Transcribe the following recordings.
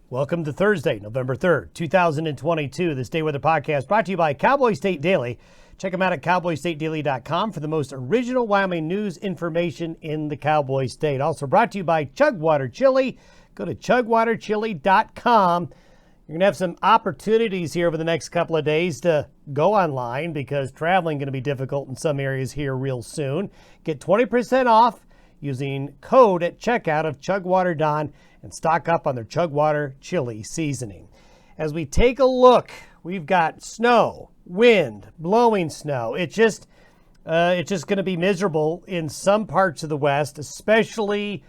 Welcome to Thursday, November 3rd, 2022. This Day Weather Podcast brought to you by Cowboy State Daily. Check them out at cowboystatedaily.com for the most original Wyoming news information in the Cowboy State. Also brought to you by Chugwater Chili. Go to chugwaterchili.com. You're going to have some opportunities here over the next couple of days to go online because traveling is going to be difficult in some areas here real soon. Get 20% off using code at checkout of Chugwater Don and stock up on their Chugwater chili seasoning. As we take a look, we've got snow, wind, blowing snow. It's just going to be miserable in some parts of the West, especially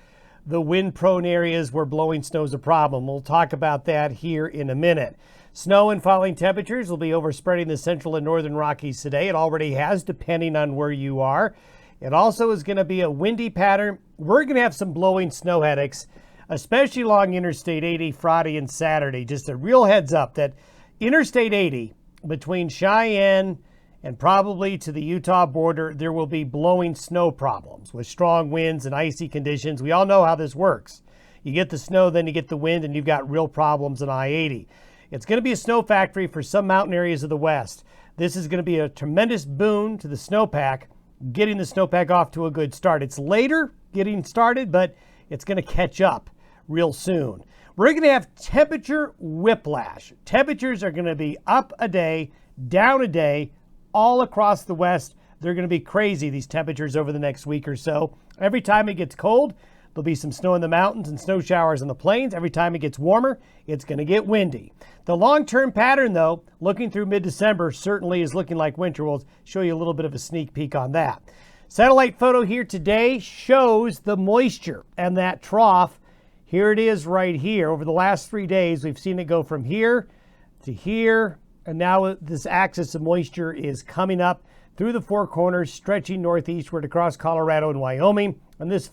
the wind-prone areas where blowing snow is a problem. We'll talk about that here in a minute. Snow and falling temperatures will be overspreading the central and northern Rockies today. It already has, depending on where you are. It also is going to be a windy pattern. We're going to have some blowing snow headaches, especially along Interstate 80 Friday and Saturday. Just a real heads up that Interstate 80 between Cheyenne and probably to the Utah border, there will be blowing snow problems with strong winds and icy conditions. We all know how this works. You get the snow, then you get the wind, and you've got real problems on I-80. It's going to be a snow factory for some mountain areas of the West. This is going to be a tremendous boon to the snowpack, getting the snowpack off to a good start. It's later getting started, but it's going to catch up real soon. We're going to have temperature whiplash. Temperatures are going to be up a day, down a day, all across the West. They're going to be crazy, these temperatures over the next week or so. Every time it gets cold, there'll be some snow in the mountains and snow showers on the plains. Every time it gets warmer, it's going to get windy. The long-term pattern, though, looking through mid-December, certainly is looking like winter. We'll show you a little bit of a sneak peek on that. Satellite photo here today shows the moisture and that trough. Here it is right here. Over the last 3 days, we've seen it go from here to here, and now this axis of moisture is coming up through the Four Corners, stretching northeastward across Colorado and Wyoming. And this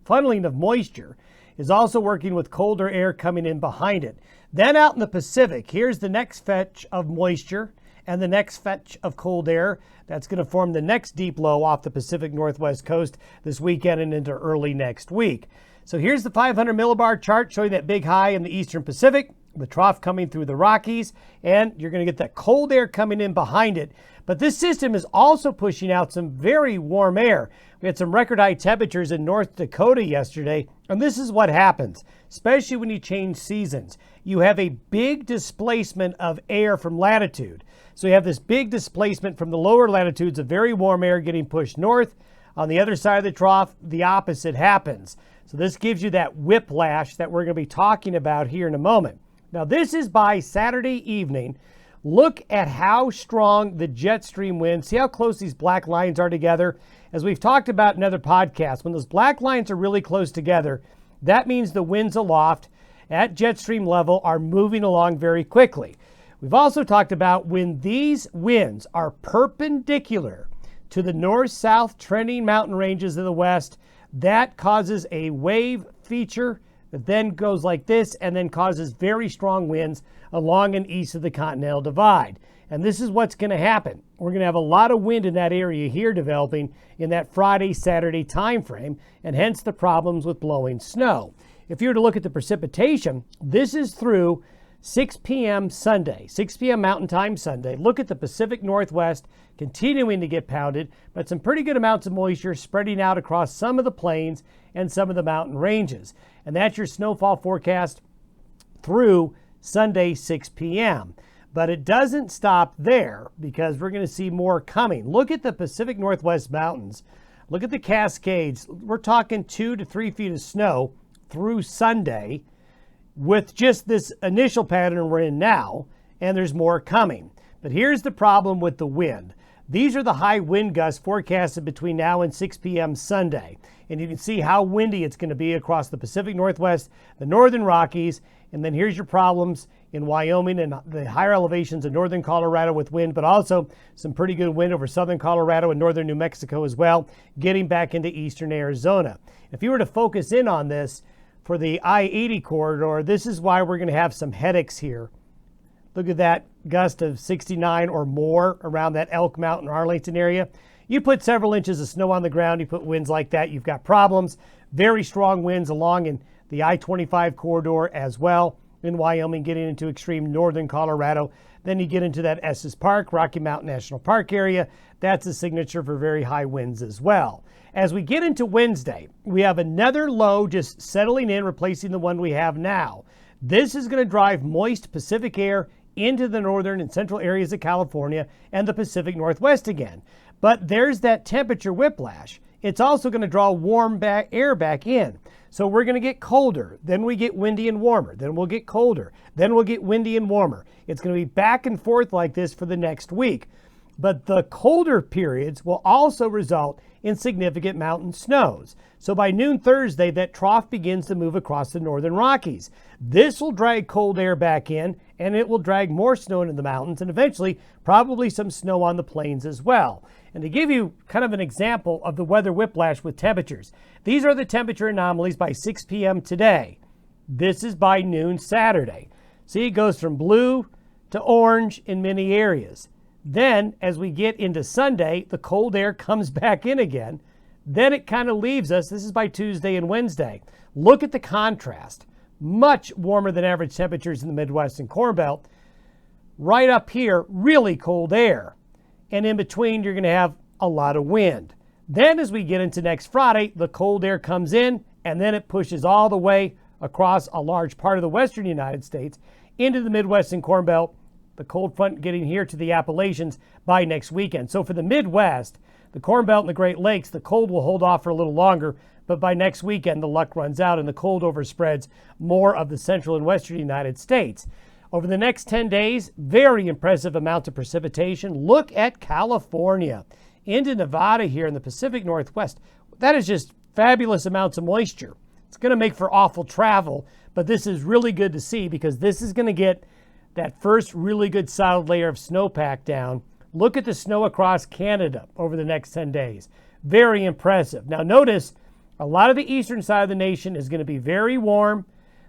funneling of moisture is also working with colder air coming in behind it. Then out in the Pacific, here's the next fetch of moisture and the next fetch of cold air. That's going to form the next deep low off the Pacific Northwest coast this weekend and into early next week. So here's the 500 millibar chart showing that big high in the eastern Pacific, the trough coming through the Rockies, and you're going to get that cold air coming in behind it. But this system is also pushing out some very warm air. We had some record high temperatures in North Dakota yesterday, and this is what happens, especially when you change seasons. You have a big displacement of air from latitude. So you have this big displacement from the lower latitudes of very warm air getting pushed north. On the other side of the trough, the opposite happens. So this gives you that whiplash that we're going to be talking about here in a moment. Now, this is by Saturday evening. Look at how strong the jet stream winds. See how close these black lines are together? As we've talked about in other podcasts, when those black lines are really close together, that means the winds aloft at jet stream level are moving along very quickly. We've also talked about when these winds are perpendicular to the north-south trending mountain ranges of the West, that causes a wave feature that then goes like this and then causes very strong winds along and east of the Continental Divide. And this is what's going to happen. We're going to have a lot of wind in that area here developing in that Friday, Saturday time frame, and hence the problems with blowing snow. If you were to look at the precipitation, this is through 6 p.m. Sunday, 6 p.m. Mountain Time Sunday. Look at the Pacific Northwest continuing to get pounded, but some pretty good amounts of moisture spreading out across some of the plains and some of the mountain ranges. And that's your snowfall forecast through Sunday, 6 p.m. But it doesn't stop there because we're going to see more coming. Look at the Pacific Northwest mountains. Look at the Cascades. We're talking 2 to 3 feet of snow through Sunday with just this initial pattern we're in now, and there's more coming. But here's the problem with the wind. These are the high wind gusts forecasted between now and 6 p.m. Sunday. And you can see how windy it's going to be across the Pacific Northwest, the northern Rockies, and then here's your problems in Wyoming and the higher elevations of northern Colorado with wind, but also some pretty good wind over southern Colorado and northern New Mexico as well, getting back into eastern Arizona. If you were to focus in on this for the I-80 corridor, this is why we're going to have some headaches here. Look at that gust of 69 or more around that Elk Mountain, Arlington area. You put several inches of snow on the ground, you put winds like that, you've got problems. Very strong winds along in the I-25 corridor as well. in Wyoming, getting into extreme northern Colorado. Then you get into that Estes Park, Rocky Mountain National Park area. That's a signature for very high winds as well. As we get into Wednesday, we have another low just settling in, replacing the one we have now. This is going to drive moist Pacific air into the northern and central areas of California and the Pacific Northwest again. But there's that temperature whiplash. It's also going to draw warm air back in. So we're going to get colder, then we get windy and warmer, then we'll get colder, then we'll get windy and warmer. It's going to be back and forth like this for the next week. But the colder periods will also result in significant mountain snows. So by noon Thursday, that trough begins to move across the northern Rockies. This will drag cold air back in, and it will drag more snow into the mountains, and eventually probably some snow on the plains as well. And to give you kind of an example of the weather whiplash with temperatures, these are the temperature anomalies by 6 p.m. today. This is by noon Saturday. See, it goes from blue to orange in many areas. Then, as we get into Sunday, the cold air comes back in again. Then it kind of leaves us. This is by Tuesday and Wednesday. Look at the contrast. Much warmer than average temperatures in the Midwest and Corn Belt. Right up here, really cold air. And in between, you're going to have a lot of wind. Then as we get into next Friday, the cold air comes in, and then it pushes all the way across a large part of the western United States into the Midwest and Corn Belt. The cold front getting here to the Appalachians by next weekend. So for the Midwest, the Corn Belt and the Great Lakes, the cold will hold off for a little longer, but by next weekend, the luck runs out and the cold overspreads more of the central and western United States. Over the next 10 days, very impressive amount of precipitation. Look at California, into Nevada here in the Pacific Northwest. That is just fabulous amounts of moisture. It's going to make for awful travel, but this is really good to see because this is going to get that first really good solid layer of snowpack down. Look at the snow across Canada over the next 10 days. Very impressive. Now notice a lot of the eastern side of the nation is going to be very warm.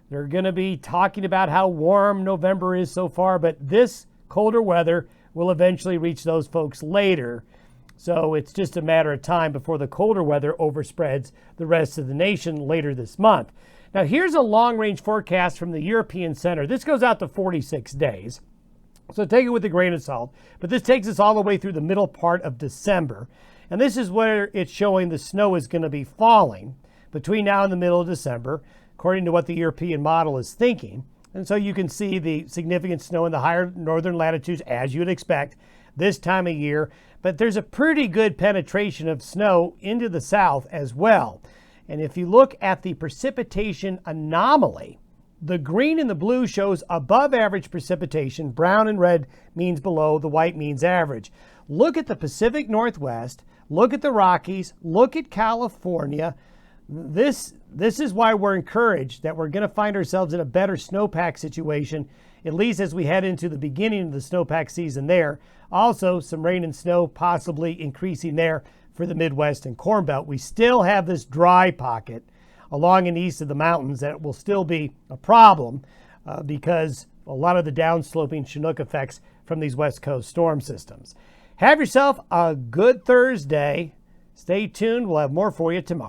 They're going to be talking about how warm November is so far, but this colder weather will eventually reach those folks later. So it's just a matter of time before the colder weather overspreads the rest of the nation later this month. Now here's a long-range forecast from the European Center. This goes out to 46 days, so take it with a grain of salt. But this takes us all the way through the middle part of December. And this is where it's showing the snow is going to be falling between now and the middle of December, according to what the European model is thinking. And so you can see the significant snow in the higher northern latitudes, as you would expect, this time of year. But there's a pretty good penetration of snow into the south as well. And if you look at the precipitation anomaly, the green and the blue shows above average precipitation. Brown and red means below. The white means average. Look at the Pacific Northwest. Look at the Rockies. Look at California. This is why we're encouraged that we're going to find ourselves in a better snowpack situation, at least as we head into the beginning of the snowpack season there. Also, some rain and snow possibly increasing there for the Midwest and Corn Belt. We still have this dry pocket along and east of the mountains that will still be a problem because a lot of the downsloping Chinook effects from these West Coast storm systems. Have yourself a good Thursday. Stay tuned. We'll have more for you tomorrow.